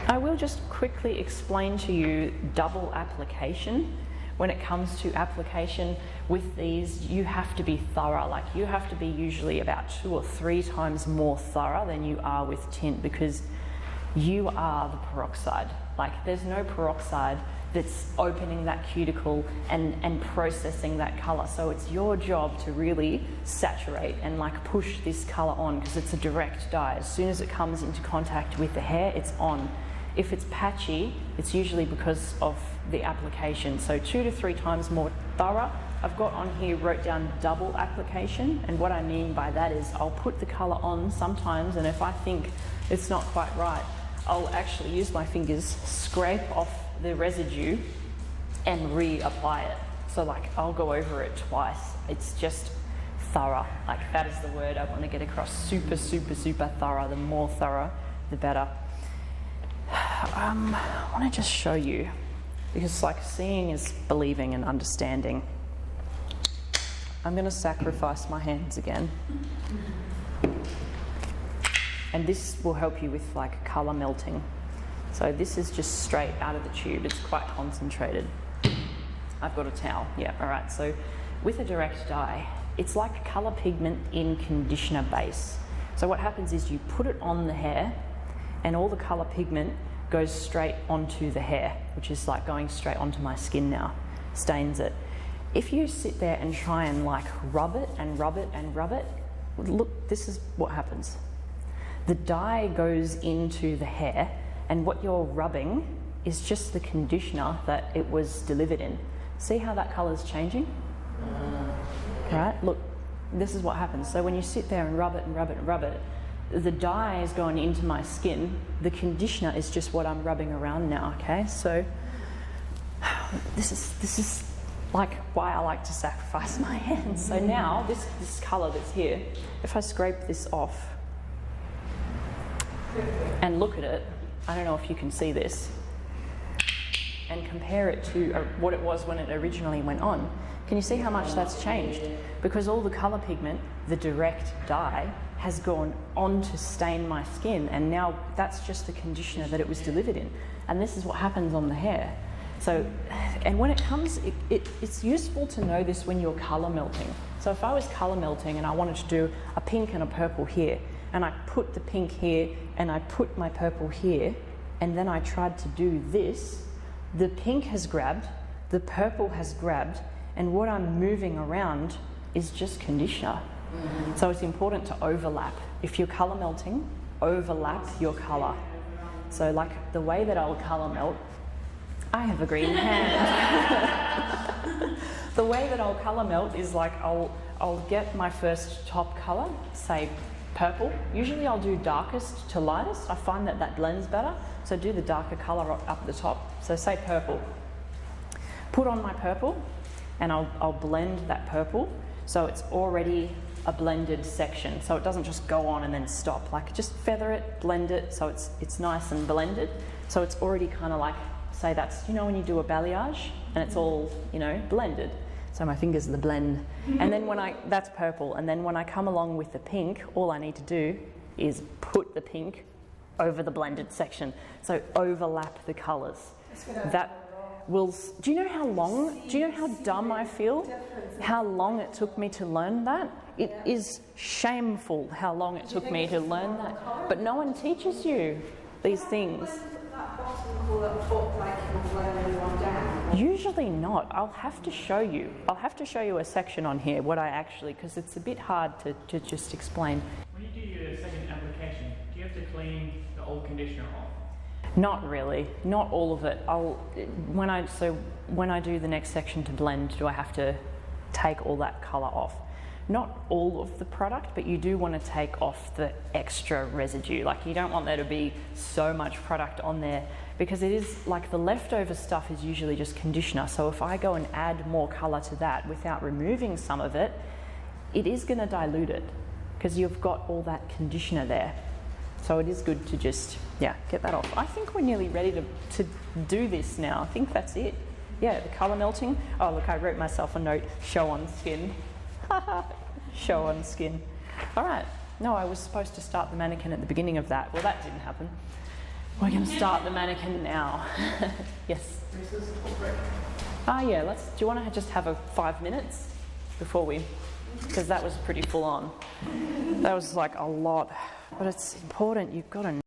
I will just quickly explain to you double application. When it comes to application with these, you have to be thorough. Like, you have to be usually about 2 or 3 times more thorough than you are with tint, because you are the peroxide. Like, there's no peroxide that's opening that cuticle and processing that color. So it's your job to really saturate and like push this color on, because it's a direct dye. As soon as it comes into contact with the hair, it's on. If it's patchy, it's usually because of the application. So 2 to 3 times more thorough. I've got on here, wrote down double application, and what I mean by that is I'll put the color on sometimes, and if I think it's not quite right, I'll actually use my fingers, scrape off the residue and reapply it. So like, I'll go over it twice. It's just thorough. Like, that is the word I want to get across. Super, super, super thorough. The more thorough, the better. I want to just show you, because like, seeing is believing and understanding. I'm going to sacrifice my hands again. And this will help you with like color melting. So this is just straight out of the tube. It's quite concentrated. I've got a towel. Yeah, all right. So with a direct dye, it's like color pigment in conditioner base. So what happens is you put it on the hair, and all the color pigment goes straight onto the hair, which is like going straight onto my skin now, stains it. If you sit there and try and like rub it and rub it and rub it, look, this is what happens. The dye goes into the hair, and what you're rubbing is just the conditioner that it was delivered in. See how that color's changing? Right, look, this is what happens. So when you sit there and rub it and rub it and rub it, the dye is going into my skin. The conditioner is just what I'm rubbing around now, okay? So this is like why I like to sacrifice my hands. So now this color that's here, if I scrape this off and look at it, I don't know if you can see this, and compare it to what it was when it originally went on, can you see how much that's changed? Because all the color pigment, the direct dye, has gone on to stain my skin, and now that's just the conditioner that it was delivered in. And this is what happens on the hair. So, and when it comes, it's useful to know this when you're color melting. So if I was color melting and I wanted to do a pink and a purple here, and I put the pink here and I put my purple here, and then I tried to do this, the pink has grabbed, the purple has grabbed, and what I'm moving around is just conditioner. So it's important to overlap. If you're color melting, overlap your color. So like the way that I'll color melt, I have a green hand. The way that I'll color melt is like I'll get my first top color, say purple. Usually I'll do darkest to lightest. I find that that blends better. So do the darker color up at the top. So say purple. Put on my purple, and I'll blend that purple so it's already a blended section, so it doesn't just go on and then stop. Like, just feather it, blend it, so it's nice and blended. So it's already kind of like, say that's, you know, when you do a balayage and it's all, you know, blended. So my fingers are the blend. And then that's purple. And then when I come along with the pink, all I need to do is put the pink over the blended section. So overlap the colors. That will, do you know how dumb I feel? How long it took me to learn that? It is shameful how long it took me to learn that. But no one teaches you these things. Usually not. I'll have to show you. I'll have to show you a section on here, what I actually, because it's a bit hard to just explain. When you do your second application, do you have to clean the old conditioner off? Not really, not all of it. When I do the next section to blend, do I have to take all that colour off? Not all of the product, but you do want to take off the extra residue. Like, you don't want there to be so much product on there, because it is like the leftover stuff is usually just conditioner. So if I go and add more colour to that without removing some of it, it is going to dilute it, because you've got all that conditioner there. So it is good to just, get that off. I think we're nearly ready to do this now. I think that's it. Yeah, the colour melting. Oh, look, I wrote myself a note, show on skin. Show on skin. All right. No, I was supposed to start the mannequin at the beginning of that. Well, that didn't happen. We're going to start the mannequin now. Yes. Yeah, do you want to just have a 5 minutes before we, because that was pretty full on. That was like a lot, but it's important, you've got to